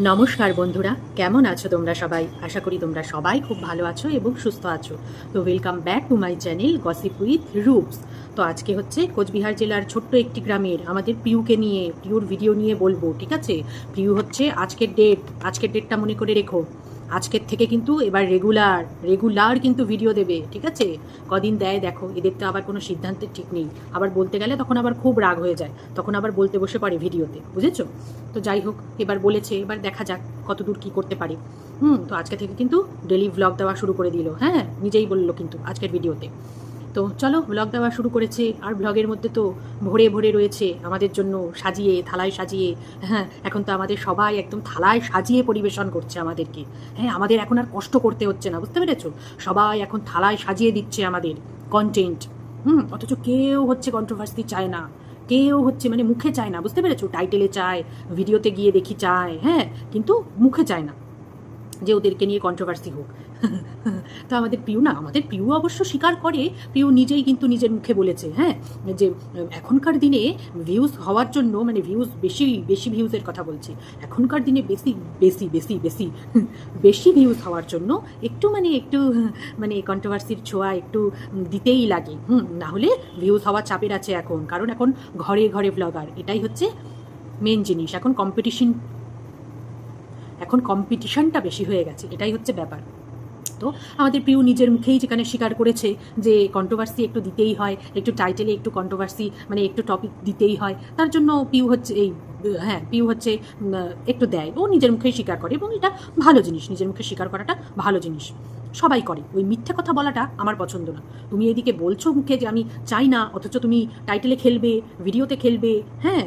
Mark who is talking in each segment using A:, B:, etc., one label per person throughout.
A: নমস্কার বন্ধুরা, কেমন আছো তোমরা সবাই? আশা করি তোমরা সবাই খুব ভালো আছো এবং সুস্থ আছো। তো welcome back to my channel gossip with Roops. তো আজকে হচ্ছে কোচবিহার জেলার ছোট্ট একটি গ্রামের আমাদের প্রিয়কে নিয়ে, প্রিয়র ভিডিও নিয়ে বলবো, ঠিক আছে? প্রিয় হচ্ছে আজকের ডেটটা মনে করে রেখো। আজকের থেকে কিন্তু এবার রেগুলার কিন্তু ভিডিও দেবে, ঠিক আছে? কদিন দেয় দেখো, এদের তো আবার কোনো সিদ্ধান্তের ঠিক নেই। আবার বলতে গেলে তখন আবার খুব রাগ হয়ে যায়, তখন আবার বলতে বসে পারে ভিডিওতে, বুঝেছো? তো যাই হোক, এবার বলেছে, এবার দেখা যাক কতদূর কি করতে পারি। তো আজকে থেকে কিন্তু ডেলি ভ্লগ দেওয়া শুরু করে দিল। হ্যাঁ, নিজেই বললো কিন্তু আজকের ভিডিওতে। তো চলো, ভ্লগ দেওয়া শুরু করেছে, আর ভ্লগের মধ্যে তো ভরে ভরে রয়েছে আমাদের জন্য সাজিয়ে, থালায় সাজিয়ে। হ্যাঁ, এখন তো আমাদের সবাই একদম থালায় সাজিয়ে পরিবেশন করছে আমাদেরকে। হ্যাঁ, আমাদের এখন আর কষ্ট করতে হচ্ছে না, বুঝতে পেরেছো? সবাই এখন থালায় সাজিয়ে দিচ্ছে আমাদের কন্টেন্ট। অথচ কেউ হচ্ছে কন্ট্রোভার্সি চায় না, কেউ হচ্ছে মানে মুখে চায় না, বুঝতে পেরেছো? টাইটেলে চায়, ভিডিওতে গিয়ে দেখি চায়, হ্যাঁ, কিন্তু মুখে চায় না যে ওদেরকে নিয়ে কন্ট্রোভার্সি হোক। তো আমাদের প্রিয় অবশ্য স্বীকার করে, প্রিয় নিজেই কিন্তু নিজের মুখে বলেছে, হ্যাঁ, যে এখনকার দিনে ভিউজ হওয়ার জন্য, মানে ভিউজ বেশি বেশি ভিউজের কথা বলছি, এখনকার দিনে বেশি বেশি বেশি বেশি বেশি ভিউজ হওয়ার জন্য একটু মানে কন্ট্রোভার্সির ছোঁয়া একটু দিতেই লাগে। না হলে ভিউজ হওয়ার চাপের আছে এখন, কারণ এখন ঘরে ঘরে ব্লগার, এটাই হচ্ছে মেন জিনিস। এখন কম্পিটিশনটা বেশি হয়ে গেছে, এটাই হচ্ছে ব্যাপার। তো আমাদের প্রিয় নিজের মুখেই যেখানে স্বীকার করেছে যে কন্ট্রোভার্সি একটু দিতেই হয়, একটু টাইটেলে একটু কন্ট্রোভার্সি মানে একটু টপিক দিতেই হয়, তার জন্য পিউ হচ্ছে একটু দেয়, ও নিজের মুখেই স্বীকার করে, এবং এটা ভালো জিনিস, নিজের মুখে স্বীকার করাটা ভালো জিনিস, সবাই করে। ওই মিথ্যে কথা বলাটা আমার পছন্দ না। তুমি এদিকে বলছো মুখে যে আমি চাই না, অথচ তুমি টাইটেলে খেলবে, ভিডিওতে খেলবে, হ্যাঁ,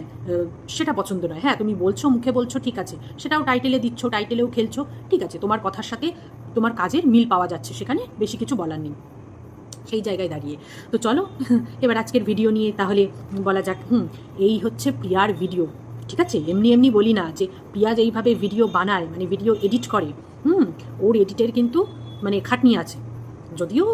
A: সেটা পছন্দ নয়। হ্যাঁ, তুমি বলছো, মুখে বলছো, ঠিক আছে, সেটাও টাইটেলে দিচ্ছ, টাইটেলেও খেলছো, ঠিক আছে, তোমার কথার সাথে তোমার কাজের মিল পাওয়া যাচ্ছে, সেখানে বেশি কিছু বলার নেই সেই জায়গায় দাঁড়িয়ে। তো চলো, এবার আজকের ভিডিও নিয়ে তাহলে বলা যাক। এই হচ্ছে প্রিয়ার ভিডিও, ঠিক আছে? এমনি এমনি বলি না যে প্রিয়া এইভাবে ভিডিও বানায়, মানে ভিডিও এডিট করে। ওর এডিটের কিন্তু মানে খাটনি আছে, যদিও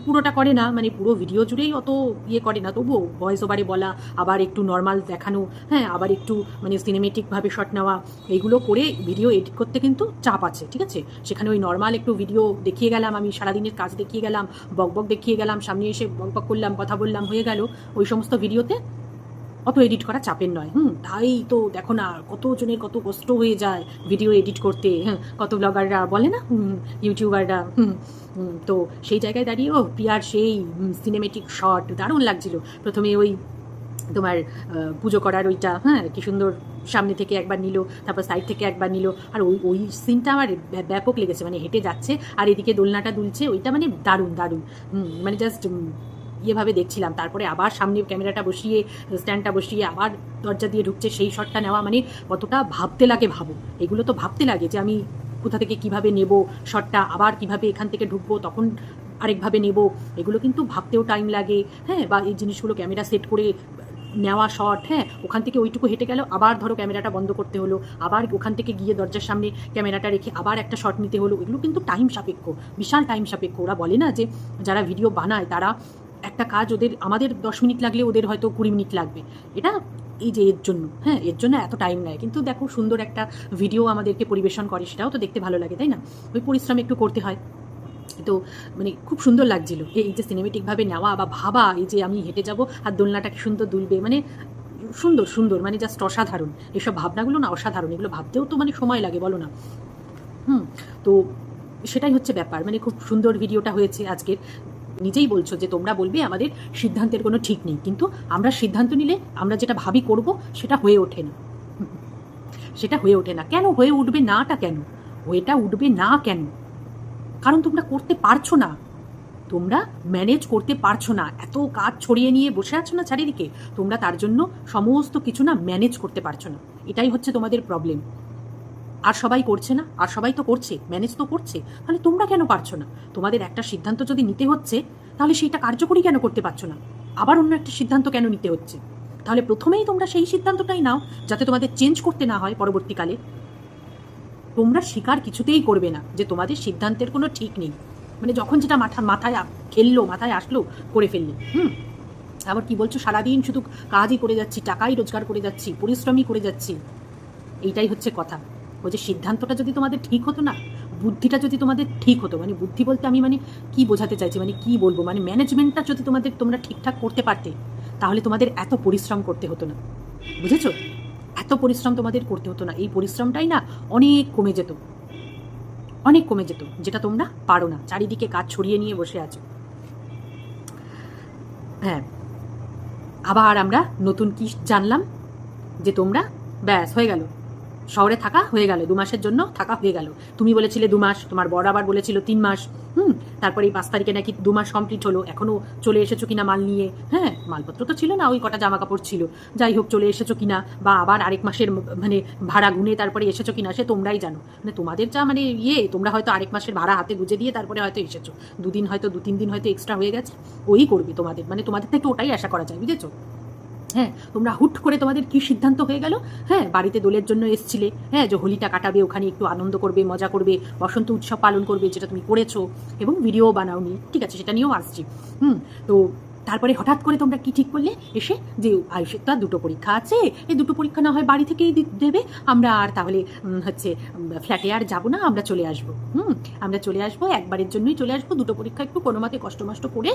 A: পুরোটা করে না, মানে পুরো ভিডিও জুড়েই অত ইয়ে করে না, তবুও ভয়েস ওভারে বলা, আবার একটু নর্মাল দেখানো, হ্যাঁ, আবার একটু মানে সিনেমেটিকভাবে শট নেওয়া, এইগুলো করে ভিডিও এডিট করতে কিন্তু চাপ আছে, ঠিক আছে? সেখানে ওই নর্মাল একটু ভিডিও দেখিয়ে গেলাম, আমি সারাদিনের কাজ দেখিয়ে গেলাম, বকবক দেখিয়ে গেলাম, সামনে এসে বকবক করলাম, কথা বললাম, হয়ে গেল। ওই সমস্ত ভিডিওতে অত এডিট করা চাপের নয়। তাই তো দেখো না, কতজনের কত কষ্ট হয়ে যায় ভিডিও এডিট করতে। হ্যাঁ, কত ব্লগাররা বলে না, ইউটিউবাররা। তো সেই জায়গায় দাঁড়িয়ে প্রিয়ার সেই সিনেমেটিক শট দারুণ লাগছিল। প্রথমে ওই তোমার পুজো করার ওইটা, হ্যাঁ, কি সুন্দর, সামনে থেকে একবার নিল, তারপর সাইড থেকে একবার নিল, আর ওই সিনটা আমার ব্যাপক লেগেছে। মানে হেঁটে যাচ্ছে আর এদিকে দোলনাটা দুলছে, ওইটা মানে দারুণ দারুণ, মানে জাস্ট ইয়েভাবে দেখছিলাম। তারপরে আবার সামনে ক্যামেরাটা বসিয়ে, স্ট্যান্ডটা বসিয়ে আবার দরজা দিয়ে ঢুকছে, সেই শটটা নেওয়া, মানে কতটা ভাবতে লাগে, ভাবো, এগুলো তো ভাবতে লাগে যে আমি কোথা থেকে কিভাবে নেব শটটা, আবার কিভাবে এখান থেকে ঢুকবো, তখন আরেকভাবে নেব, এগুলো কিন্তু ভাবতেও টাইম লাগে। হ্যাঁ, বা এই জিনিসগুলো ক্যামেরা সেট করে নেওয়া শট, হ্যাঁ, ওখান থেকে ওইটুকু হেঁটে গেল, আবার ধরো ক্যামেরাটা বন্ধ করতে হলো, আবার ওখান থেকে গিয়ে দরজার সামনে ক্যামেরাটা রেখে আবার একটা শট নিতে হলো, এগুলো কিন্তু টাইম সাপেক্ষ, বিশাল টাইম সাপেক্ষ। ওরা বলে না যে যারা ভিডিও বানায় তারা একটা কাজ আমাদের 10 মিনিট লাগলে ওদের হয়তো 20 মিনিট লাগবে, এটা এই যে এর জন্য, হ্যাঁ, এর জন্য এত টাইম নেয়। কিন্তু দেখো, সুন্দর একটা ভিডিও আমাদেরকে পরিবেশন করে, সেটাও তো দেখতে ভালো লাগে, তাই না? ওই পরিশ্রম একটু করতে হয়। তো মানে খুব সুন্দর লাগছিল এই যে সিনেমেটিকভাবে নেওয়া বা ভাবা, এই যে আমি হেঁটে যাব আর দোলনাটা কি সুন্দর দুলবে, মানে সুন্দর সুন্দর, মানে জাস্ট অসাধারণ। এসব ভাবনাগুলো না অসাধারণ, এগুলো ভাবতেও তো মানে সময় লাগে, বলো না? তো সেটাই হচ্ছে ব্যাপার, মানে খুব সুন্দর ভিডিওটা হয়েছে আজকের। নিজেই বলছো যে তোমরা বলবে আমাদের সিদ্ধান্তের কোনো ঠিক নেই, কিন্তু আমরা সিদ্ধান্ত নিলে আমরা যেটা ভাবি করব সেটা হয়ে ওঠে না। সেটা হয়ে ওঠে না কেন? হয়ে উঠবে নাটা কেন? হয়েটা উঠবে না কেন? কারণ তোমরা করতে পারছো না, তোমরা ম্যানেজ করতে পারছো না, এত কাজ ছড়িয়ে নিয়ে বসে আছো না চারিদিকে, তোমরা তার জন্য সমস্ত কিছু না ম্যানেজ করতে পারছো না, এটাই হচ্ছে তোমাদের প্রবলেম। আর সবাই করছে না? আর সবাই তো করছে, ম্যানেজ তো করছে, তাহলে তোমরা কেন পারছো না? তোমাদের একটা সিদ্ধান্ত যদি নিতে হচ্ছে, তাহলে সেইটা কার্যকরী কেন করতে পারছো না? আবার অন্য একটা সিদ্ধান্ত কেন নিতে হচ্ছে? তাহলে প্রথমেই তোমরা সেই সিদ্ধান্তটাই নাও, যাতে তোমাদের চেঞ্জ করতে না হয় পরবর্তীকালে। তোমরা স্বীকার কিছুতেই করবে না যে তোমাদের সিদ্ধান্তের কোনো ঠিক নেই, মানে যখন যেটা মাথায় খেললো, মাথায় আসলো, করে ফেললে। আবার কি বলছো, সারাদিন শুধু কাজই করে যাচ্ছি, টাকাই রোজগার করে যাচ্ছি, পরিশ্রমই করে যাচ্ছি, এইটাই হচ্ছে কথা। ওই যে সিদ্ধান্তটা যদি তোমাদের ঠিক হতো না, বুদ্ধিটা যদি তোমাদের ঠিক হতো, মানে বুদ্ধি বলতে আমি মানে কি বোঝাতে চাইছি, মানে কি বলবো, মানে ম্যানেজমেন্টটা যদি তোমরা ঠিকঠাক করতে পারতে, তাহলে তোমাদের এত পরিশ্রম করতে হতো না, বুঝেছো? এত পরিশ্রম তোমাদের করতে হতো না। এই পরিশ্রমটাই না অনেক কমে যেত, অনেক কমে যেত, যেটা তোমরা পারো না, চারিদিকে কাজ ছড়িয়ে নিয়ে বসে আছো। হ্যাঁ, আবার আমরা নতুন কি জানলাম, যে তোমরা ব্যাস হয়ে গেল, শহরে থাকা হয়ে গেল, 2 মাসের জন্য থাকা হয়ে গেল। তুমি বলেছিলে 2 মাস, তোমার বর আবার বলেছিল 3 মাস। তারপরে এই 5 তারিখে নাকি 2 মাস কমপ্লিট হলো, এখনও চলে এসেছো কিনা মাল নিয়ে। হ্যাঁ, মালপত্র তো ছিল না, ওই কটা জামা কাপড় ছিল, যাই হোক চলে এসেছো কিনা, বা আবার আরেক মাসের মানে ভাড়া গুনে তারপরে এসেছো কিনা সে তোমরাই জানো। মানে তোমাদের যা মানে তোমরা হয়তো আরেক মাসের ভাড়া হাতে গুঁজে দিয়ে তারপরে হয়তো এসেছো, 2 দিন হয়তো 2-3 দিন হয়তো এক্সট্রা হয়ে গেছে, ওই করবে তোমাদের, মানে তোমাদের থেকে ওটাই আশা করা যায়, বুঝেছো? হ্যাঁ, তোমরা হুট করে তোমাদের কি সিদ্ধান্ত হয়ে গেল, হ্যাঁ বাড়িতে দোলের জন্য এসছিলে, হ্যাঁ যে হোলিটা কাটাবে, ওখানে একটু আনন্দ করবে, মজা করবে, বসন্ত উৎসব পালন করবে, যেটা তুমি করেছো এবং ভিডিও বানাওনি, ঠিক আছে, সেটা নিয়েও আসছি। তো তারপরে হঠাৎ করে তোমরা কি ঠিক করলে এসে, যে আয়ুষের তো আর 2টো পরীক্ষা আছে, এই 2টো পরীক্ষা না হয় বাড়ি থেকেই দেবে, আমরা আর তাহলে হচ্ছে ফ্ল্যাটে আর যাবো না, আমরা চলে আসবো। আমরা চলে আসবো, একবারের জন্যই চলে আসবো, 2টো পরীক্ষা একটু কোনো মতে কষ্ট মষ্ট করে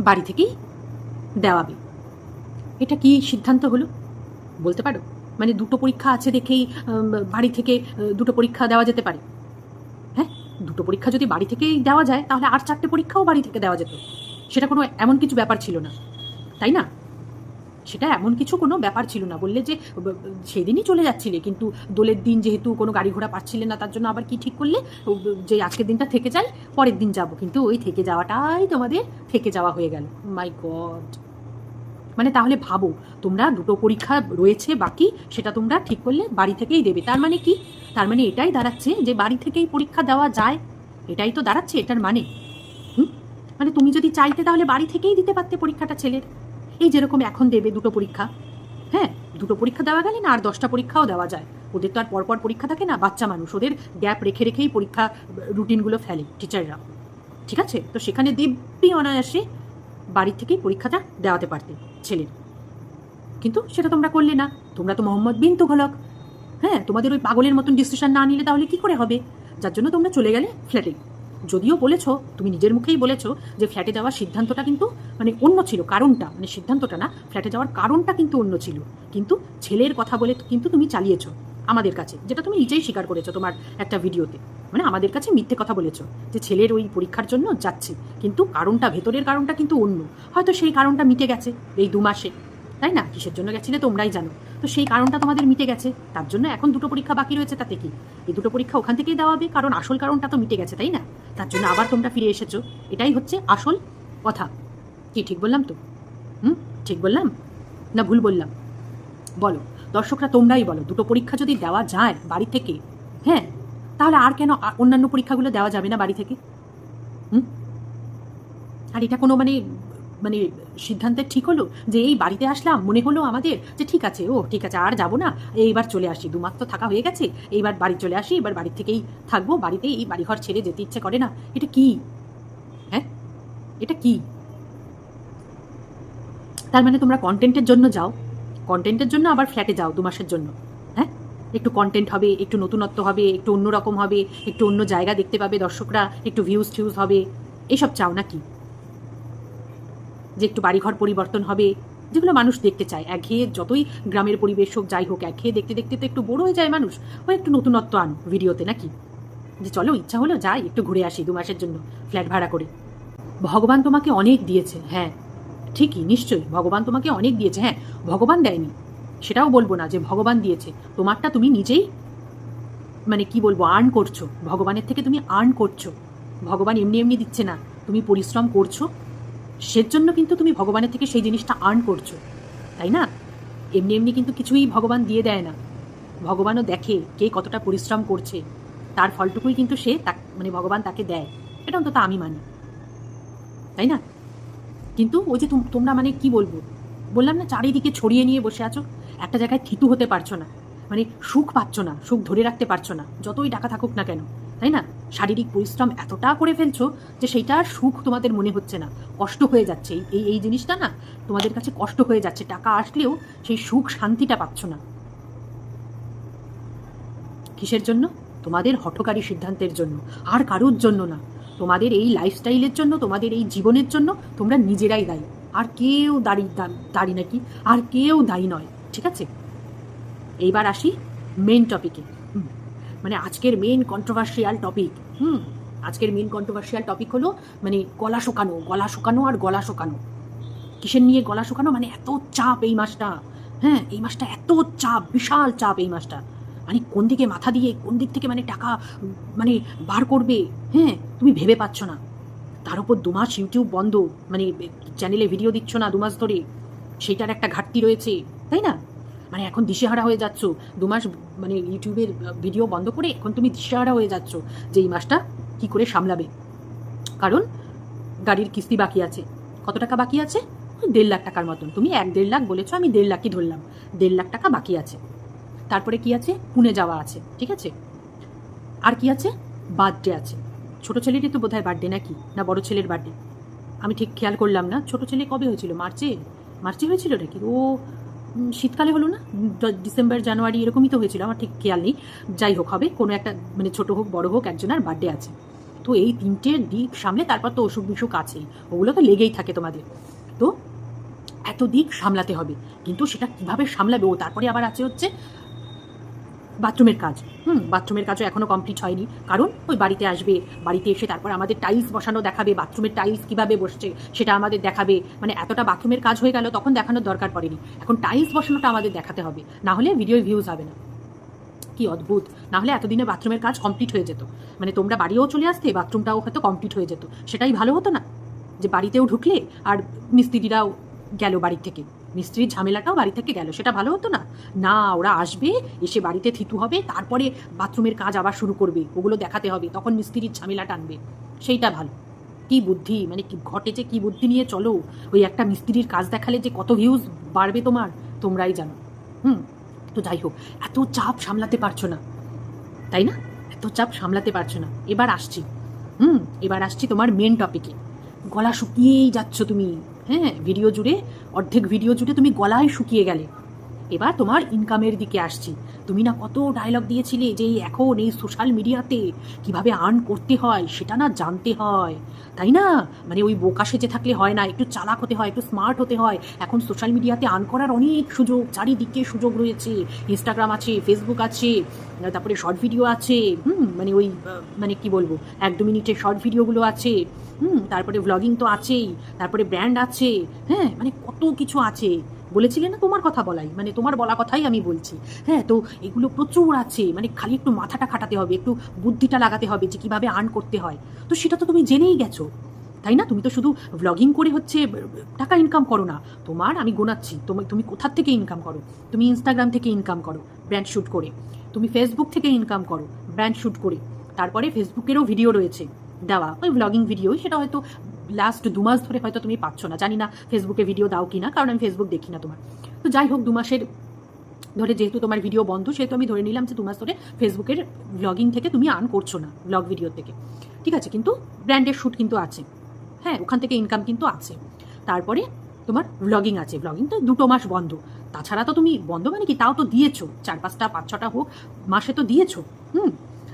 A: বাড়ি থেকেই দেওয়াবে। এটা কি সিদ্ধান্ত হলো বলতে পারো? মানে 2টো পরীক্ষা আছে দেখেই বাড়ি থেকে 2টো পরীক্ষা দেওয়া যেতে পারে? হ্যাঁ, 2টো পরীক্ষা যদি বাড়ি থেকেই দেওয়া যায়, তাহলে আর 4টে পরীক্ষাও বাড়ি থেকে দেওয়া যেত, সেটা কোনো এমন কিছু ব্যাপার ছিল না, তাই না? সেটা এমন কিছু কোনো ব্যাপার ছিল না। বললে যে সেদিনই চলে যাচ্ছিলে, কিন্তু দোলের দিন যেহেতু কোনো গাড়ি ঘোড়া পাচ্ছিলে না, তার জন্য আবার কি ঠিক করলে যে আজকের দিনটা থেকে যাই, পরের দিন যাব, কিন্তু ওই থেকে যাওয়াটাই তোমাদের থেকে যাওয়া হয়ে গেল। মাই গড! মানে তাহলে ভাবো, তোমরা 2টো পরীক্ষা রয়েছে বাকি, সেটা তোমরা ঠিক করলে বাড়ি থেকেই দেবে। তার মানে কি? তার মানে এটাই দাঁড়াচ্ছে যে বাড়ি থেকেই পরীক্ষা দেওয়া যায়, এটাই তো দাঁড়াচ্ছে এটার মানে। মানে তুমি যদি চাইতে তাহলে বাড়ি থেকেই দিতে পারতে পরীক্ষাটা ছেলের, এই যেরকম এখন দেবে 2টো পরীক্ষা। হ্যাঁ, 2টো পরীক্ষা দেওয়া গেলে না আর 10টা পরীক্ষাও দেওয়া যায়, ওদের তো আর পরপর পরীক্ষা থাকে না, বাচ্চা মানুষ, ওদের গ্যাপ রেখে রেখেই পরীক্ষা রুটিনগুলো ফেলে টিচাররা, ঠিক আছে? তো সেখানে দিব্যি অনায়াসে বাড়ি থেকেই পরীক্ষাটা দেওয়াতে পারতে ছেলের, কিন্তু সেটা তোমরা করলে না। তোমরা তো মোহাম্মদ বিন তুঘলক। হ্যাঁ, তোমাদের ওই পাগলের মতন ডিসিশন না নিলে তাহলে কি করে হবে? যার জন্য তোমরা চলে গেলে ফ্ল্যাটে। যদিও বলেছো, তুমি নিজের মুখেই বলেছো যে ফ্ল্যাটে যাওয়ার সিদ্ধান্তটা কিন্তু মানে অন্য ছিল, কারণটা মানে সিদ্ধান্তটা না, ফ্ল্যাটে যাওয়ার কারণটা কিন্তু অন্য ছিল, কিন্তু ছেলের কথা বলে কিন্তু তুমি চালিয়েছো আমাদের কাছে, যেটা তুমি নিজেই স্বীকার করেছো তোমার একটা ভিডিওতে। মানে আমাদের কাছে মিথ্যে কথা বলেছো যে ছেলের ওই পরীক্ষার জন্য যাচ্ছি, কিন্তু কারণটা, ভেতরের কারণটা কিন্তু অন্য। হয়তো সেই কারণটা মিটে গেছে এই 2 মাসে, তাই না? কিসের জন্য গেছিলে তোমরাই জানো। তো সেই কারণটা তোমাদের মিটে গেছে, তার জন্য এখন 2টো পরীক্ষা বাকি রয়েছে, তাতে কি? এই 2টো পরীক্ষা ওখান থেকেই দেওয়া হবে, কারণ আসল কারণটা তো মিটে গেছে, তাই না? তার জন্য আবার তোমরা ফিরে এসেছো, এটাই হচ্ছে আসল কথা। কি ঠিক বললাম তো? ঠিক বললাম না ভুল বললাম? বলো, দর্শকরা তোমরাই বলো, 2টো পরীক্ষা যদি দেওয়া যায় বাড়ি থেকে, হ্যাঁ, তাহলে আর কেন অন্যান্য পরীক্ষাগুলো দেওয়া যাবে না বাড়ি থেকে? আর এটা কোনো মানে মানে সিদ্ধান্তের ঠিক হলো যে এই বাড়িতে আসলাম, মনে হলো আমাদের যে ঠিক আছে, ও ঠিক আছে আর যাবো না, এইবার চলে আসি, 2 মাস তো থাকা হয়ে গেছে, এইবার বাড়ি চলে আসি, এবার বাড়ি থেকেই থাকবো, বাড়িতে এই বাড়িঘর ছেড়ে যেতে ইচ্ছে করে না। এটা কি? হ্যাঁ, এটা কি? তার মানে তোমরা কন্টেন্টের জন্য যাও, কন্টেন্টের জন্য আবার ফ্ল্যাটে যাও 2 মাসের জন্য। হ্যাঁ, একটু কন্টেন্ট হবে, একটু নতুনত্ব হবে, একটু অন্যরকম হবে, একটু অন্য জায়গা দেখতে পাবে দর্শকরা, একটু ভিউজ টিউজ হবে, এসব চাও নাকি? যে একটু বাড়িঘর পরিবর্তন হবে, যেগুলো মানুষ দেখতে চায়। একঘেয়ে যতই গ্রামের পরিবেশ হোক, যাই হোক, একঘেয়ে দেখতে দেখতে তো একটু বোর হয়ে যায় মানুষ, ওই একটু নতুনত্ব আন ভিডিওতে নাকি? যে চলো ইচ্ছা হলো যাই একটু ঘুরে আসি 2 মাসের জন্য ফ্ল্যাট ভাড়া করে। ভগবান তোমাকে অনেক দিয়েছে, হ্যাঁ ঠিকই, নিশ্চয়ই ভগবান তোমাকে অনেক দিয়েছে। হ্যাঁ, ভগবান দেয়নি সেটাও বলবো না যে ভগবান দিয়েছে, তোমারটা তুমি নিজেই মানে কি বলবো আর্ন করছো, ভগবানের থেকে তুমি আর্ন করছো। ভগবান এমনি এমনি দিচ্ছে না, তুমি পরিশ্রম করছো, সেজন্য কিন্তু তুমি ভগবানের থেকে সেই জিনিসটা আর্ন করছো, তাই না? এমনি এমনি কিন্তু কিছুই ভগবান দিয়ে দেয় না, ভগবানও দেখে কে কতটা পরিশ্রম করছে, তার ফলটুকুই কিন্তু সে মানে ভগবান তাকে দেয়, এটা অন্তত আমি মানি, তাই না? কিন্তু ওই যে তোমরা মানে কি বলবো, বললাম না চারিদিকে ছড়িয়ে নিয়ে বসে আছো, একটা জায়গায় থিতু হতে পারছো না, মানে সুখ পাচ্ছ না, সুখ ধরে রাখতে পারছো না, যতই টাকা থাকুক না কেন, তাই না? শারীরিক পরিশ্রম এতটা করে ফেলছো যে সেইটা সুখ তোমাদের মনে হচ্ছে না, কষ্ট হয়ে যাচ্ছে, এই এই জিনিসটা না তোমাদের কাছে কষ্ট হয়ে যাচ্ছে, টাকা আসলেও সেই সুখ শান্তিটা পাচ্ছ না। কিসের জন্য? তোমাদের হঠকারী সিদ্ধান্তের জন্য, আর কারোর জন্য না। তোমাদের এই লাইফস্টাইলের জন্য, তোমাদের এই জীবনের জন্য তোমরা নিজেরাই দায়ী। আর কেউ দায়ী নাকি, আর কেউ দায়ী নয়। ঠিক আছে, এইবার আসি মেন টপিকে। মানে আজকের মেন কন্ট্রোভার্সিয়াল টপিক। আজকের মেন কন্ট্রোভার্সিয়াল টপিক হলো মানে গলা শুকানো আর গলা শুকানো। কিসের নিয়ে গলা শুকানো? মানে এত চাপ এই মাসটা, হ্যাঁ এই মাসটা এত চাপ, বিশাল চাপ এই মাসটা। মানে কোন দিকে মাথা দিয়ে কোন দিক থেকে মানে টাকা মানে বার করবে, হ্যাঁ তুমি ভেবে পাচ্ছ না। তার উপর 2 মাস ইউটিউব বন্ধ, মানে চ্যানেলে ভিডিও দিচ্ছ না 2 মাস ধরে, সেইটার একটা ঘাটতি রয়েছে, তাই না? মানে এখন দিশেহারা হয়ে যাচ্ছ, 2 মাস মানে ইউটিউবের ভিডিও বন্ধ করে এখন তুমি দিশেহারা হয়ে যাচ্ছ যে এই মাসটা কি করে সামলাবে। কারণ গাড়ির কিস্তি বাকি আছে। কত টাকা বাকি আছে? 1.5 লাখ টাকার মতন। তুমি 1-1.5 লাখ বলেছো, আমি 1.5 লাখই ধরলাম। 1.5 লাখ টাকা বাকি আছে। তারপরে কি আছে? পুনে যাওয়া আছে, ঠিক আছে। আর কি আছে? বার্থডে আছে। ছোট ছেলেরই তো বোধহয় বার্থডে, নাকি না বড় ছেলের বার্থডে? আমি ঠিক খেয়াল করলাম না। ছোট ছেলে কবে হয়েছিল? মার্চে হয়েছিল নাকি? ও শীতকালে হলো না? ডিসেম্বর জানুয়ারি এরকমই তো হয়েছিল, আমার ঠিক খেয়াল নেই। যাই হোক, হবে কোনো একটা, মানে ছোট হোক বড় হোক, একজনের বার্থডে আছে। তো এই 3টে দিক সামলে তারপর তো অসুখ বিসুখ আছেই, ওগুলো তো লেগেই থাকে তোমাদের। তো এত দিক সামলাতে হবে, কিন্তু সেটা কিভাবে সামলাবে? ও তারপরে আবার আছে হচ্ছে বাথরুমের কাজ। বাথরুমের কাজও এখনও কমপ্লিট হয়নি, কারণ ওই বাড়িতে আসবে, বাড়িতে এসে তারপর আমাদের টাইলস বসানো দেখাবে, বাথরুমের টাইলস কীভাবে বসছে সেটা আমাদের দেখাবে। মানে এতটা বাথরুমের কাজ হয়ে গেল, তখন দেখানোর দরকার পড়েনি, এখন টাইলস বসানোটা আমাদের দেখাতে হবে, না হলে ভিডিও ভিউজ হবে না। কি অদ্ভুত! না হলে এতদিনে বাথরুমের কাজ কমপ্লিট হয়ে যেত, মানে তোমরা বাড়িও চলে আসতে, বাথরুমটাও হয়তো কমপ্লিট হয়ে যেত। সেটাই ভালো হতো না? যে বাড়িতেও ঢুকলে আর মিস্ত্রিরাও গেল বাড়ি থেকে, মিস্ত্রির ঝামেলাটাও বাড়ি থেকে গেল, সেটা ভালো হতো না? না, ওরা আসবে, এসে বাড়িতে থিতু হবে, তারপরে বাথরুমের কাজ আবার শুরু করবে, ওগুলো দেখাতে হবে, তখন মিস্ত্রির ঝামেলা টানবে, সেইটা ভালো। কি বুদ্ধি, মানে কি ঘটে যে, কি বুদ্ধি নিয়ে চলো! ওই একটা মিস্ত্রির কাজ দেখালে যে কত ভিউজ বাড়বে তোমার, তোমরাই জানো। তো যাই হোক, এত চাপ সামলাতে পারছো না, তাই না? এত চাপ সামলাতে পারছো না। এবার আসছি তোমার মেন টপিকে। গলা শুকিয়েই যাচ্ছ তুমি, হ্যাঁ ভিডিও জুড়ে, অর্ধেক ভিডিও জুড়ে তুমি গলায় শুকিয়ে গেলে। এবার তোমার ইনকামের দিকে আসছি। তুমি না কত ডায়লগ দিয়েছিলে যে এখন এই সোশ্যাল মিডিয়াতে কিভাবে আর্ন করতে হয় সেটা না জানতে হয়, তাই না? মানে ওই বোকা সেজে থাকলে হয় না, একটু চালাক হতে হয়, একটু স্মার্ট হতে হয়। এখন সোশ্যাল মিডিয়াতে আর্ন করার অনেক সুযোগ, চারিদিকে সুযোগ রয়েছে। ইনস্টাগ্রাম আছে, ফেসবুক আছে, তারপরে শর্ট ভিডিও আছে, মানে ওই মানে কি বলবো, 1-2 মিনিটের শর্ট ভিডিওগুলো আছে, তারপরে ভ্লগিং তো আছেই, তারপরে ব্র্যান্ড আছে, হ্যাঁ মানে কত কিছু আছে। বলেছিলে না তোমার কথা বলাই, মানে তোমার বলা কথাই আমি বলছি। হ্যাঁ, তো এগুলো প্রচুর আছে, মানে খালি একটু মাথাটা খাটাতে হবে, একটু বুদ্ধিটা লাগাতে হবে যে কীভাবে আর্ন করতে হয়। তো সেটা তো তুমি জেনেই গেছো, তাই না? তুমি তো শুধু ভ্লগিং করে হচ্ছে টাকা ইনকাম করো না। তোমার আমি গোনাচ্ছি, তুমি কোথার থেকে ইনকাম করো। তুমি ইনস্টাগ্রাম থেকে ইনকাম করো ব্র্যান্ড শ্যুট করে, তুমি ফেসবুক থেকে ইনকাম করো ব্র্যান্ড শ্যুট করে, তারপরে ফেসবুকেরও ভিডিও রয়েছে দেওয়া, ওই ভ্লগিং ভিডিও, সেটা হয়তো লাস্ট 2 মাস ধরে হয়তো তুমি পাচ্ছ না, জানি না ফেসবুকে ভিডিও দাও কি না, কারণ আমি ফেসবুক দেখি না তোমার। তো যাই হোক, 2 মাসের ধরে যেহেতু তোমার ভিডিও বন্ধ, সেহেতু আমি ধরে নিলাম যে 2 মাস ধরে ফেসবুকের ভ্লগিং থেকে তুমি আর্ন করছো না, ভ্লগ ভিডিও থেকে, ঠিক আছে। কিন্তু ব্র্যান্ডের শ্যুট কিন্তু আছে, হ্যাঁ ওখান থেকে ইনকাম কিন্তু আছে। তারপরে তোমার ভ্লগিং আছে, ভ্লগিং তো 2 মাস বন্ধ। তাছাড়া তো তুমি বন্ধ মানে কি, তাও তো দিয়েছো, 4-5টা 5-6টা হোক মাসে তো দিয়েছো।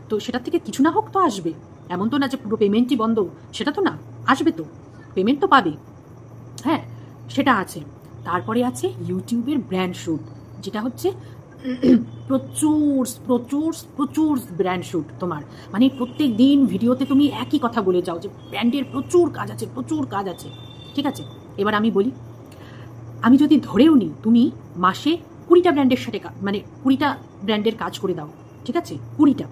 A: তো সেটার থেকে কিছু না হোক তো আসবে, এমন তো না যে পুরো পেমেন্টই বন্ধ, সেটা তো না, আসবে তো, পেমেন্ট তো পাবে, হ্যাঁ সেটা আছে। তারপরে আছে ইউটিউবের ব্র্যান্ড শ্যুট, যেটা হচ্ছে প্রচুর প্রচুর প্রচুর ব্র্যান্ড শ্যুট তোমার, মানে প্রত্যেক দিন ভিডিওতে তুমি একই কথা বলে যাও যে ব্র্যান্ডের প্রচুর কাজ আছে, প্রচুর কাজ আছে, ঠিক আছে। এবার আমি বলি, আমি যদি ধরেও নিই তুমি মাসে 20টা ব্র্যান্ডের সাথে মানে 20টা ব্র্যান্ডের কাজ করে দাও, ঠিক আছে, 20টা,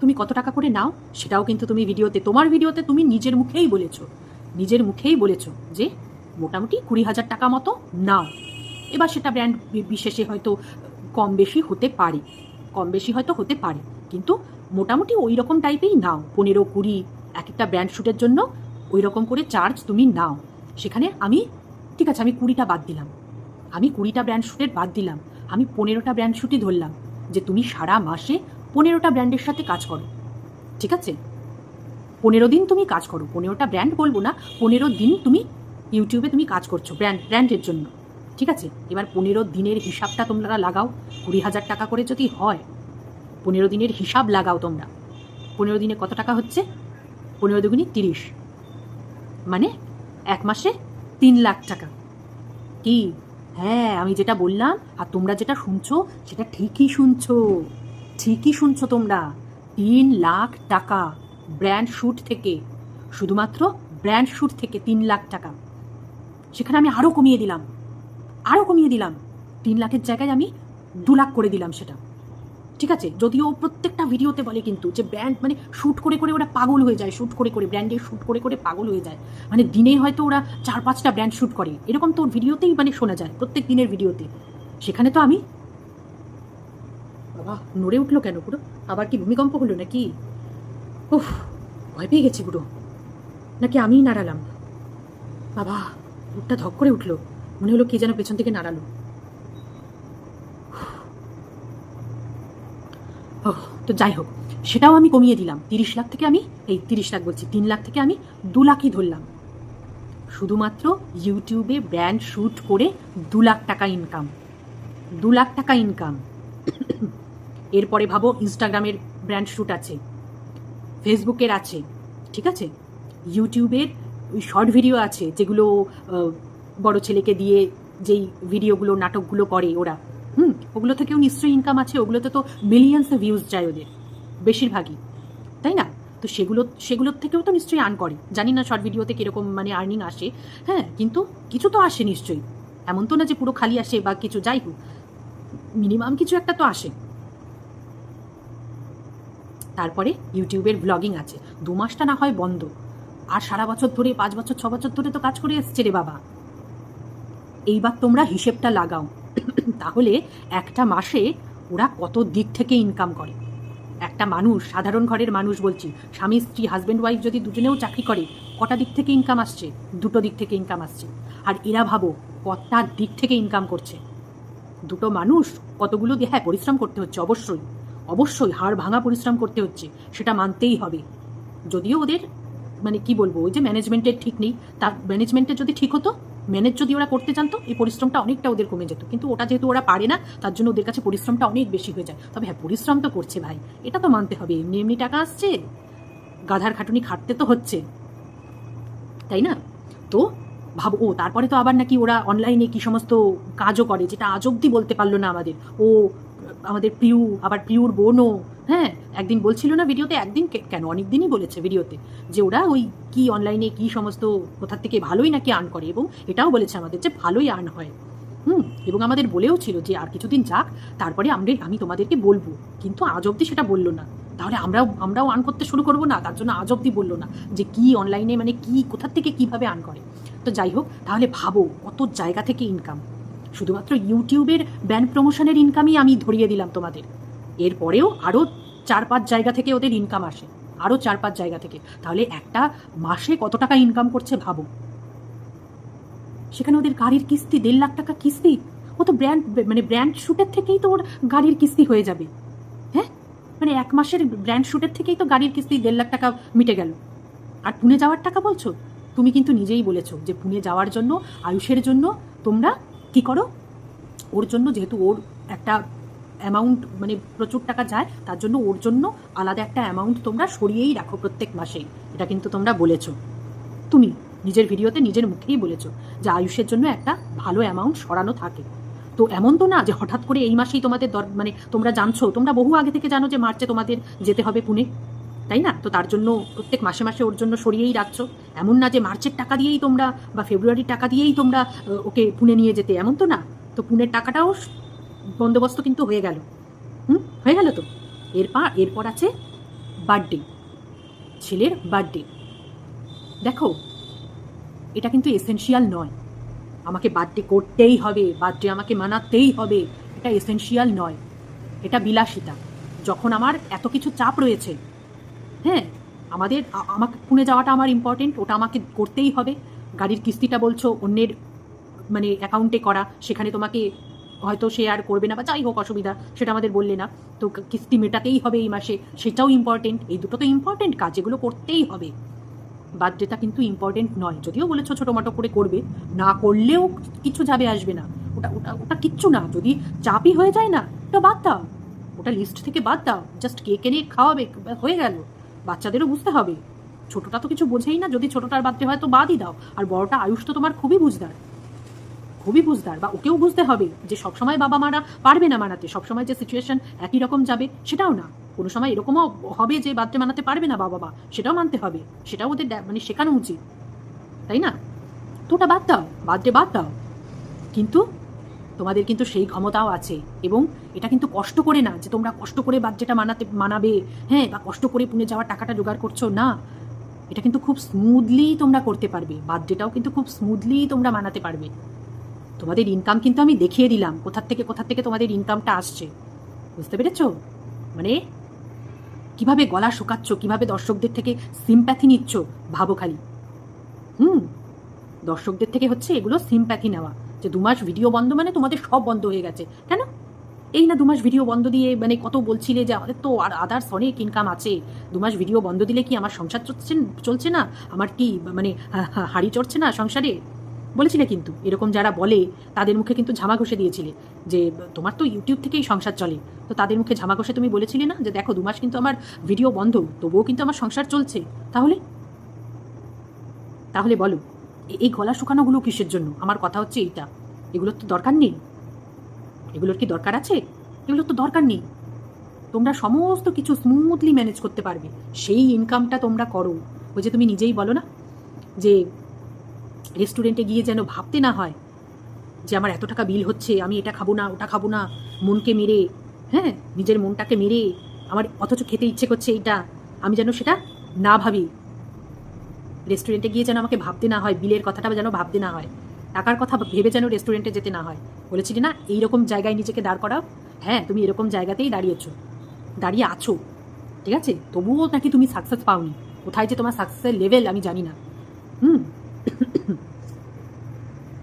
A: তুমি কত টাকা করে নাও সেটাও কিন্তু তুমি ভিডিওতে, তোমার ভিডিওতে তুমি নিজের মুখেই বলেছো যে মোটামুটি 20,000 টাকা মতো নাও। এবার সেটা ব্র্যান্ড বিশেষে হয়তো কম বেশি হয়তো হতে পারে, কিন্তু মোটামুটি ওই রকম টাইপেই নাও, 15-20 এক একটা ব্র্যান্ড শ্যুটের জন্য ওই রকম করে চার্জ তুমি নাও। সেখানে আমি ঠিক আছে, আমি 20টা বাদ দিলাম, আমি 20টা ব্র্যান্ড শ্যুটের বাদ দিলাম, আমি 15টা ব্র্যান্ড শ্যুটই ধরলাম যে তুমি সারা মাসে 15টা ব্র্যান্ডের সাথে কাজ করো, ঠিক আছে। 15 দিন তুমি কাজ করো, 15টা ব্র্যান্ড বলবো না, 15 দিন তুমি ইউটিউবে তুমি কাজ করছো ব্র্যান্ডের জন্য, ঠিক আছে। এবার 15 দিনের হিসাবটা তোমরা লাগাও, 20,000 টাকা করে যদি হয়, 15 দিনের হিসাব লাগাও তোমরা। 15 দিনে কত টাকা হচ্ছে? 15 দুগুনি 30, মানে 1 মাসে 3 লাখ টাকা। কি? হ্যাঁ, আমি যেটা বললাম আর তোমরা যেটা শুনছো সেটা ঠিকই শুনছো তোমরা। 3 লাখ টাকা ব্র্যান্ড শ্যুট থেকে, শুধুমাত্র ব্র্যান্ড শ্যুট থেকে 3 লাখ টাকা। সেখানে আমি আরও কমিয়ে দিলাম 3 লাখের জায়গায় আমি 2 লাখ করে দিলাম সেটা। ঠিক আছে, যদিও প্রত্যেকটা ভিডিওতে বলে কিন্তু যে ব্র্যান্ড মানে শ্যুট করে ওরা পাগল হয়ে যায়, ব্র্যান্ডে শ্যুট করে পাগল হয়ে যায়, মানে দিনে হয়তো ওরা 4-5টা ব্র্যান্ড শ্যুট করে, এরকম তো ভিডিওতেই মানে শোনা যায় প্রত্যেক দিনের ভিডিওতে। সেখানে তো আমি, বাবা নড়ে উঠলো কেন পুরো? আবার কি ভূমিকম্প হলো নাকি? উফ, ভয় পেয়ে গেছি পুরো, নাকি আমিই নাড়ালাম? বাবা বুকটা ধক করে উঠলো, মনে হলো কে যেন পেছন থেকে নাড়ালো। তো যাই হোক, সেটাও আমি কমিয়ে দিলাম। 30 লাখ থেকে আমি 30 লাখ বলছি, 3 লাখ থেকে আমি 2 লাখই ধরলাম। শুধুমাত্র ইউটিউবে ব্র্যান্ড শ্যুট করে 2 লাখ টাকা ইনকাম, 2 লাখ টাকা ইনকাম। এরপরে ভাবো ইনস্টাগ্রামের ব্র্যান্ড শ্যুট আছে, ফেসবুকের আছে, ঠিক আছে, ইউটিউবের ওই শর্ট ভিডিও আছে যেগুলো বড় ছেলেকে দিয়ে যেই ভিডিওগুলো নাটকগুলো করে ওরা, ওগুলো থেকেও নিশ্চয়ই ইনকাম আছে। ওগুলোতে তো মিলিয়ন্সে ভিউজ যায় ওদের বেশিরভাগই, তাই না? তো সেগুলোর থেকেও তো নিশ্চয়ই আর্ন করে। জানি না শর্ট ভিডিওতে কীরকম মানে আর্নিং আসে, হ্যাঁ, কিন্তু কিছু তো আসে নিশ্চয়ই। এমন তো না যে পুরো খালি আসে বা কিছু, যাই হোক মিনিমাম কিছু একটা তো আসে। তারপরে ইউটিউবের ব্লগিং আছে, 2 মাসটা না হয় বন্ধ, আর সারা বছর ধরে 5 বছর 6 বছর ধরে তো কাজ করে এসছে রে বাবা। এইবার তোমরা হিসেবটা লাগাও, তাহলে একটা মাসে ওরা কত দিক থেকে ইনকাম করে। একটা মানুষ, সাধারণ ঘরের মানুষ বলছি, স্বামী স্ত্রী হাজব্যান্ড ওয়াইফ যদি দুজনেও চাকরি করে, কটা দিক থেকে ইনকাম আসছে? 2টো দিক থেকে ইনকাম আসছে। আর এরা ভাবো কটা দিক থেকে ইনকাম করছে। 2টো মানুষ কতগুলো, হ্যাঁ পরিশ্রম করতে হচ্ছে, অবশ্যই হাড় ভাঙা পরিশ্রম করতে হচ্ছে, সেটা মানতেই হবে। যদিও ওদের মানে কি বলবো, ওই যে ম্যানেজমেন্টের ঠিক নেই, তার ম্যানেজমেন্টের যদি ঠিক হতো, ম্যানেজ যদি ওরা করতে জানতো, এই পরিশ্রমটা অনেকটা ওদের কমে যেত। কিন্তু ওটা যেহেতু ওরা পারে না, তার জন্য ওদের কাছে পরিশ্রমটা অনেক বেশি হয়ে যায়। তবে হ্যাঁ, পরিশ্রম তো করছে ভাই, এটা তো মানতে হবে। এমনি টাকা আসছে, গাধার খাটুনি খাটতে তো হচ্ছে, তাই না? তো ভাবো, তারপরে তো আবার নাকি ওরা অনলাইনে কি সমস্ত কাজও করে, যেটা আজ অব্দি বলতে পারলো না আমাদের। আমাদের প্রিয়র বোনও, হ্যাঁ, একদিন বলছিল না ভিডিওতে, একদিন কেন অনেক দিনই বলেছে ভিডিওতে, যে ওরা ওই কি অনলাইনে কি সমস্ত কোথার থেকে ভালোই নাকি আর্ন করে, এবং এটাও বলেছে আমাদের যে ভালোই আর্ন হয়। এবং আমাদের বলেও ছিল যে আর কিছুদিন যাক, তারপরে আমি তোমাদেরকে বলবো, কিন্তু আজ অব্দি সেটা বললো না। তাহলে আমরাও আর্ন করতে শুরু করবো না? তার জন্য আজ অব্দি বললো না যে কি অনলাইনে মানে কি কোথার থেকে কিভাবে আর্ন করে। তো যাই হোক, তাহলে ভাবো কত জায়গা থেকে ইনকাম। শুধুমাত্র ইউটিউবের ব্র্যান্ড প্রমোশনের ইনকামই আমি ধরিয়ে দিলাম তোমাদের। এরপরেও আরও 4-5 জায়গা থেকে ওদের ইনকাম আসে, আরও 4-5 জায়গা থেকে। তাহলে একটা মাসে কত টাকা ইনকাম করছে ভাবো। সেখানে ওদের গাড়ির কিস্তি 1.5 লাখ টাকা কিস্তি, ও তো ব্র্যান্ড শ্যুটের থেকেই তো ওর গাড়ির কিস্তি হয়ে যাবে। হ্যাঁ, মানে 1 মাসের ব্র্যান্ড শ্যুটের থেকেই তো গাড়ির কিস্তি 1.5 লাখ টাকা মিটে গেল। আর পুনে যাওয়ার টাকা বলছো? তুমি কিন্তু নিজেই বলেছো যে পুনে যাওয়ার জন্য, আয়ুষের জন্য তোমরা কি করো, ওর জন্য যেহেতু ওর একটা অ্যামাউন্ট মানে প্রচুর টাকা যায়, তার জন্য ওর জন্য আলাদা একটা অ্যামাউন্ট তোমরা সরিয়েই রাখো প্রত্যেক মাসেই। এটা কিন্তু তোমরা বলেছো, তুমি নিজের ভিডিওতে নিজের মুখেই বলেছো যে আয়ুষের জন্য একটা ভালো অ্যামাউন্ট সরানো থাকে। তো এমন তো না যে হঠাৎ করে এই মাসেই তোমাদের মানে তোমরা জানছো, তোমরা বহু আগে থেকে জানো যে মার্চে তোমাদের যেতে হবে পুনে, তাই না? তো তার জন্য প্রত্যেক মাসে মাসে ওর জন্য সরিয়েই রাখছো। এমন না যে মার্চের টাকা দিয়েই তোমরা বা ফেব্রুয়ারির টাকা দিয়েই তোমরা ওকে পুনে নিয়ে যেতে, এমন তো না। তো পুনের টাকাটাও বন্দোবস্ত কিন্তু হয়ে গেল, হয়ে গেল। তো এরপর আছে বার্থডে, ছেলের বার্থডে। দেখো, এটা কিন্তু এসেনশিয়াল নয়, আমাকে বার্থডে করতেই হবে, বার্থডে আমাকে মানাতেই হবে, এটা এসেনশিয়াল নয়, এটা বিলাসিতা। যখন আমার এত কিছু চাপ রয়েছে, হ্যাঁ, আমাকে পুনে যাওয়াটা আমার ইম্পর্টেন্ট, ওটা আমাকে করতেই হবে। গাড়ির কিস্তিটা বলছো অন্যের মানে অ্যাকাউন্টে করা, সেখানে তোমাকে হয়তো সে আর করবে না বা যাই হোক অসুবিধা, সেটা আমাদের বললে না। তো কিস্তি মেটাতেই হবে এই মাসে, সেটাও ইম্পর্টেন্ট। এই দুটো তো ইম্পর্টেন্ট কাজ, এগুলো করতেই হবে। বার্থডেটা কিন্তু ইম্পর্টেন্ট নয়, যদিও বলেছো ছোটোমাটো করে করবে, না করলেও কিছু যাবে আসবে না, ওটা কিচ্ছু না। যদি চাপই হয়ে যায় না, ওটা বাদ দাও, ওটা লিস্ট থেকে বাদ দাও, জাস্ট কে কে নিয়ে খাওয়াবে হয়ে গেল। বাচ্চাদেরও বুঝতে হবে, ছোটটা তো কিছু বোঝেই না, যদি ছোটটার বাদতে হয় তো বাদই দাও। আর বড়টা আয়ুষ তো তোমার খুবই বুঝদার, বা ওকেও বুঝতে হবে যে সবসময় বাবা মারা পারবে না মানাতে, সবসময় যে সিচুয়েশন একই রকম যাবে সেটাও না, কোনো সময় এরকমও হবে যে বার্থডে মানাতে পারবে না বাবা মা, সেটাও মানতে হবে, সেটাও ওদের মানে শেখানো উচিত, তাই না? তো ওটা বাদ দাও, বার্থডে বাদ দাও, কিন্তু তোমাদের কিন্তু সেই ক্ষমতাও আছে। এবং এটা কিন্তু কষ্ট করে না যে তোমরা কষ্ট করে বার্থডেটা মানাবে, হ্যাঁ, বা কষ্ট করে পুনে যাওয়ার টাকাটা জোগাড় করছো না, এটা কিন্তু খুব স্মুথলি তোমরা করতে পারবে, বার্থডেটাও কিন্তু খুব স্মুথলি তোমরা মানাতে পারবে। তোমাদের ইনকাম কিন্তু আমি দেখিয়ে দিলাম কোথা থেকে তোমাদের ইনকামটা আসছে, বুঝতে পেরেছ? মানে কিভাবে গলা শুকাচ্ছ, কিভাবে দর্শকদের থেকে সিম্প্যাথি নিচ্ছ, ভাবো খালি। দর্শকদের থেকে হচ্ছে এগুলো সিম্প্যাথি নেওয়া, যে 2 মাস ভিডিও বন্ধ মানে তোমাদের সব বন্ধ হয়ে গেছে। কেন? এই না 2 মাস ভিডিও বন্ধ দিয়ে মানে কত বলছিলে যে আমাদের তো আর আদার্স অনেক ইনকাম আছে, 2 মাস ভিডিও বন্ধ দিলে কি আমার সংসার চলছে না, আমার কি মানে হাড়ি চড়ছে না সংসারে, বলেছিলে কিন্তু। এরকম যারা বলে তাদের মুখে কিন্তু ঝামা ঘষে দিয়েছিলে যে তোমার তো ইউটিউব থেকেই সংসার চলে, তো তাদের মুখে ঝামা ঘষে তুমি বলেছিলে না যে দেখো 2 মাস কিন্তু আমার ভিডিও বন্ধ, তবুও কিন্তু আমার সংসার চলছে। তাহলে বলো এই গলা শুকানোগুলো কিসের জন্য? আমার কথা হচ্ছে এইটা, এগুলোর তো দরকার নেই, এগুলোর কি দরকার আছে? এগুলোর তো দরকার নেই। তোমরা সমস্ত কিছু স্মুথলি ম্যানেজ করতে পারবে, সেই ইনকামটা তোমরা করো। ওই যে তুমি নিজেই বলো না যে রেস্টুরেন্টে গিয়ে যেন ভাবতে না হয় যে আমার এত টাকা বিল হচ্ছে, আমি এটা খাবো না ওটা খাবো না, মনকে মেরে, হ্যাঁ, নিজের মনটাকে মেরে আমার অথচ খেতে ইচ্ছে করছে এইটা, আমি যেন সেটা না ভাবি। রেস্টুরেন্টে গিয়ে যেন আমাকে ভাবতে না হয়, বিলের কথাটা যেন ভাবতে না হয়, টাকার কথা ভেবে যেন রেস্টুরেন্টে যেতে না হয়। বলেছিলি না এইরকম জায়গায় নিজেকে দাঁড় করাও? হ্যাঁ, তুমি এরকম জায়গাতেই দাঁড়িয়ে আছো, ঠিক আছে? তবুও নাকি তুমি সাকসেস পাওনি। কোথায় যে তোমার সাকসেসের লেভেল আমি জানি না।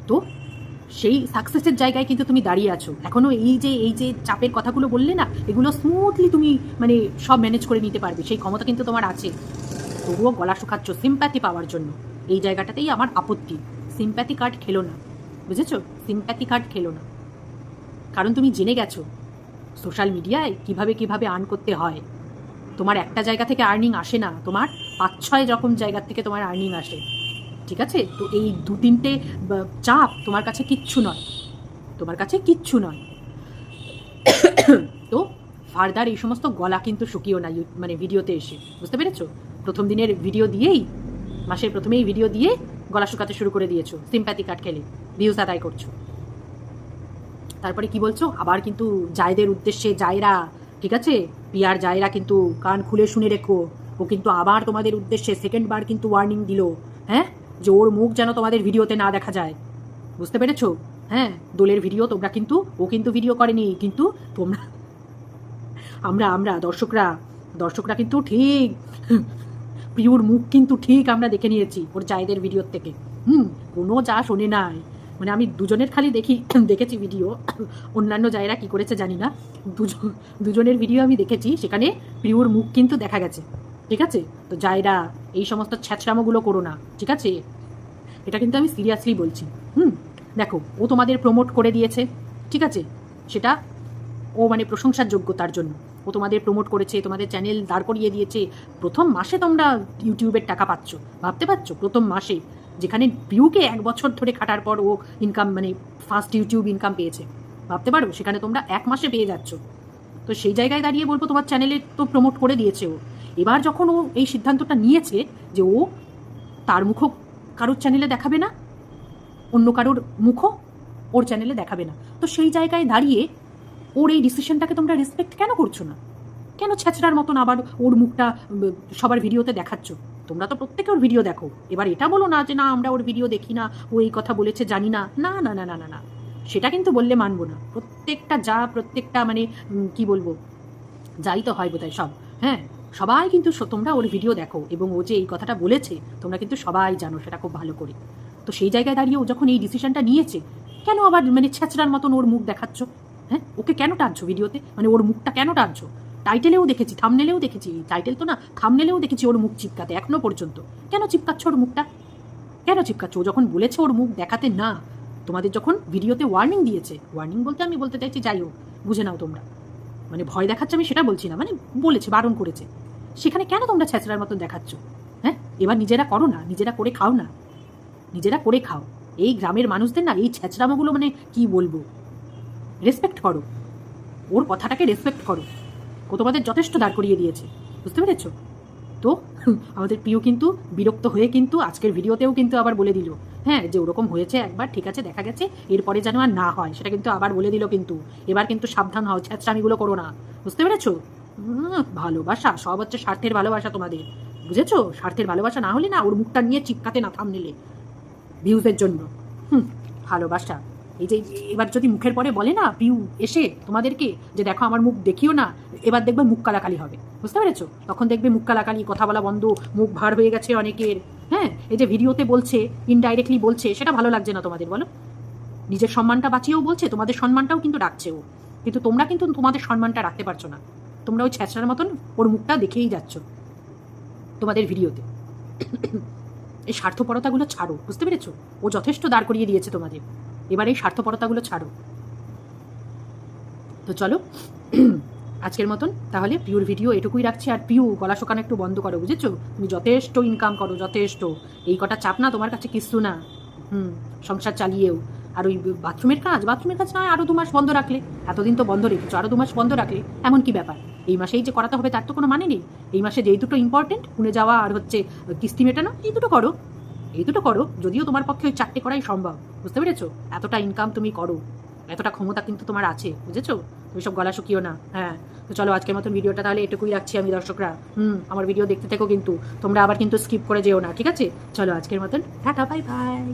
A: তো সেই সাকসেসের জায়গায় কিন্তু তুমি দাঁড়িয়ে আছো এখনো। এই যে চাপের কথাগুলো বললে না, এগুলো স্মুথলি তুমি মানে সব ম্যানেজ করে নিতে পারবে, সেই ক্ষমতা কিন্তু তোমার আছে। তবুও গলা শুকাচ্ছ সিম্প্যাথি পাওয়ার জন্য, এই জায়গাটাতেই আমার আপত্তি। সিম্প্যাথি কার্ড খেলো না, বুঝেছো? সিম্প্যাথি কার্ড খেলো না, কারণ তুমি জেনে গেছো সোশ্যাল মিডিয়ায় কিভাবে আর্ন করতে হয়। তোমার একটা জায়গা থেকে আর্নিং আসে না, তোমার 5-6 রকম জায়গা থেকে তোমার আর্নিং আসে, ঠিক আছে? তো এই 2-3টে চাপ তোমার কাছে কিচ্ছু নয়, তো ফার্দার এই সমস্ত গলা কিন্তু শুকিও না মানে ভিডিওতে এসে, বুঝতে পেরেছো? প্রথম দিনের ভিডিও দিয়েই, মাসের প্রথমেই ভিডিও দিয়ে গলা শুকাতে শুরু করে দিয়েছো, সিম্প্যাথি কার্ড খেলে ভিউজ আদায় করছো। তারপরে কি বলছো আবার কিন্তু জায়দের উদ্দেশ্যে, জায়রা, ঠিক আছে, পিয়ার জায়রা কিন্তু কান খুলে শুনে রেখো, ও কিন্তু আবার তোমাদের উদ্দেশ্যে সেকেন্ড বার কিন্তু ওয়ার্নিং দিল, হ্যাঁ, যে ওর মুখ যেন তোমাদের ভিডিওতে না দেখা যায়, বুঝতে পেরেছো? হ্যাঁ, দোলের ভিডিও তোমরা কিন্তু, ও কিন্তু ভিডিও করেনি, কিন্তু তোমরা আমরা দর্শকরা কিন্তু ঠিক প্রিয়র মুখ কিন্তু ঠিক আমরা দেখে নিয়েছি ওর জায়দের ভিডিওর থেকে। কোনো যা শোনে নাই, মানে আমি দুজনের খালি দেখেছি ভিডিও, অন্যান্য জায়গা কি করেছে জানি না, দুজনের ভিডিও আমি দেখেছি, সেখানে প্রিয়র মুখ কিন্তু দেখা গেছে, ঠিক আছে? তো জায়রা এই সমস্ত ছ্যাঁচড়ামোগুলো করো না, ঠিক আছে? এটা কিন্তু আমি সিরিয়াসলি বলছি। দেখো ও তোমাদের প্রমোট করে দিয়েছে, ঠিক আছে, সেটা ও মানে প্রশংসার যোগ্য, তার জন্য ও তোমাদের প্রমোট করেছে, তোমাদের চ্যানেল দাঁড় করিয়ে দিয়েছে। প্রথম মাসে তোমরা ইউটিউবের টাকা পাচ্ছ, ভাবতে পারছো? প্রথম মাসে, যেখানে ভিউকে 1 বছর ধরে খাটার পর ও ইনকাম মানে ফার্স্ট ইউটিউব ইনকাম পেয়েছে, ভাবতে পারো? সেখানে তোমরা 1 মাসে পেয়ে যাচ্ছ। তো সেই জায়গায় দাঁড়িয়ে বলবো তোমার চ্যানেলে তো প্রমোট করে দিয়েছে ও। এবার যখন ও এই সিদ্ধান্তটা নিয়েছে যে ও তার মুখও কারোর চ্যানেলে দেখাবে না, অন্য কারোর মুখও ওর চ্যানেলে দেখাবে না, তো সেই জায়গায় দাঁড়িয়ে ওর এই ডিসিশনটাকে তোমরা রেসপেক্ট কেন করছো না? কেন ছ্যাঁচড়ার মতন আবার ওর মুখটা সবার ভিডিওতে দেখাচ্ছ? তোমরা তো প্রত্যেকে ওর ভিডিও দেখো, এবার এটা বলো না যে না আমরা ওর ভিডিও দেখি না, ও এই কথা বলেছে জানি না, না না না না না না, সেটা কিন্তু বললে মানবো না। প্রত্যেকটা মানে কি বলবো, যাই তো হয় বোধহয় সব, হ্যাঁ, সবাই কিন্তু তোমরা ওর ভিডিও দেখো, এবং ও যে এই কথাটা বলেছে তোমরা কিন্তু সবাই জানো সেটা খুব ভালো করে। তো সেই জায়গায় দাঁড়িয়ে ও যখন এই ডিসিশনটা নিয়েছে, কেন আবার মানে ছ্যাঁচড়ার মতন ওর মুখ দেখাচ্ছ? হ্যাঁ, ওকে কেন টানছো ভিডিওতে, মানে ওর মুখটা কেন টানছো? টাইটেলেও দেখেছি, থাম্বনেলেও দেখেছি, টাইটেল তো না, থাম্বনেলেও দেখেছি ওর মুখ চিপকাতে, এখনো পর্যন্ত। কেন চিপকাচ্ছ ওর মুখটা? কেন চিপকাচ্ছ? ও যখন বলেছে ওর মুখ দেখাতে না, তোমাদের যখন ভিডিওতে ওয়ার্নিং দিয়েছে, ওয়ার্নিং বলতে আমি বলতে চাইছি, যাই হোক বুঝে নাও তোমরা, মানে ভয় দেখাচ্ছে আমি সেটা বলছি না, মানে বলেছে, বারণ করেছে। সেখানে কেন তোমরা ছ্যাঁচড়ার মতন দেখাচ্ছ? হ্যাঁ, এবার নিজেরা করো না, নিজেরা করে খাও না, নিজেরা করে খাও। এই গ্রামের মানুষদের না এই ছ্যাঁচড়ামোগুলো মানে কি বলবো, রেসপেক্ট করো, ওর কথাটাকে রেসপেক্ট করো। ও তোমাদের যথেষ্ট দাঁড় করিয়ে দিয়েছে, বুঝতে পেরেছো? তো আমাদের প্রিয় কিন্তু বিরক্ত হয়ে কিন্তু আজকের ভিডিওতেও কিন্তু আবার বলে দিল, হ্যাঁ, যে ওরকম হয়েছে একবার, ঠিক আছে, দেখা গেছে, এরপরে যেন আর না হয় সেটা কিন্তু আবার বলে দিল। কিন্তু এবার কিন্তু সাবধান হও, ছ্যাঁচড়ামিগুলো করো না, বুঝতে পেরেছো? ভালোবাসা সব হচ্ছে স্বার্থের ভালোবাসা তোমাদের, বুঝেছো? স্বার্থের ভালোবাসা না হলে না ওর মুখটা নিয়ে চিপকাতে না থাম নিলে ভিউজের জন্য। ভালোবাসা এই যে এবার যদি মুখের পরে বলে না পিউ এসে তোমাদেরকে যে দেখো আমার মুখ দেখিও না, এবার দেখবে মুখ কালাকালি হবে, বুঝতে পেরেছো? তখন দেখবে মুখ কালাকালি, কথা বলা বন্ধ, মুখ ভার হয়ে গেছে অনেকের। হ্যাঁ, এই যে ভিডিওতে বলছে, ইনডাইরেক্টলি বলছে, সেটা ভালো লাগছে না তোমাদের, বলো? নিজের সম্মানটা বাঁচিয়েও বলছে, তোমাদের সম্মানটাও কিন্তু রাখছে ও, কিন্তু তোমরা কিন্তু তোমাদের সম্মানটা রাখতে পারছো না। তোমরা ওই ছ্যাঁচড়ার মতন ওর মুখটা দেখেই যাচ্ছ তোমাদের ভিডিওতে। এই স্বার্থপরতাগুলো ছাড়ো, বুঝতে পেরেছো? ও যথেষ্ট দাঁড় করিয়ে দিয়েছে তোমাদের, এবার এই স্বার্থপরতাগুলো ছাড়ো। তো চলো আজকের মতন তাহলে পিউর ভিডিও এটুকুই রাখছি। আর পিউ গলা শোকানো একটু বন্ধ করো, বুঝেছো? তুমি যথেষ্ট ইনকাম করো, যথেষ্ট, এই কটা চাপ না তোমার কাছে কিচ্ছু না। সংসার চালিয়েও। আর ওই বাথরুমের কাজ নয় আরও 2 মাস বন্ধ রাখলে, এতদিন তো বন্ধ রেখেছো, আরও 2 মাস বন্ধ রাখলে এমন কি ব্যাপার? এই মাসেই যে করাতে হবে তার তো কোনো মানে নেই। এই মাসে যেই দুটো ইম্পর্টেন্ট, পুনে যাওয়া আর হচ্ছে কিস্তি মেটানো, এই দুটো করো, এই দুটো করো। যদিও তোমার পক্ষে ওই 4টে করাই সম্ভব, বুঝতে পেরেছো? এতটা ইনকাম তুমি করো, এতটা ক্ষমতা কিন্তু তোমার আছে, বুঝেছো? তুমি সব গলা শুকিও না। হ্যাঁ, তো চলো আজকের মতন ভিডিওটা তাহলে এটুকুই রাখছি আমি, দর্শকরা। আমার ভিডিও দেখতে থেকো কিন্তু, তোমরা আবার কিন্তু স্কিপ করে যেও না, ঠিক আছে? চলো আজকের মতন টাটা, বাই বাই।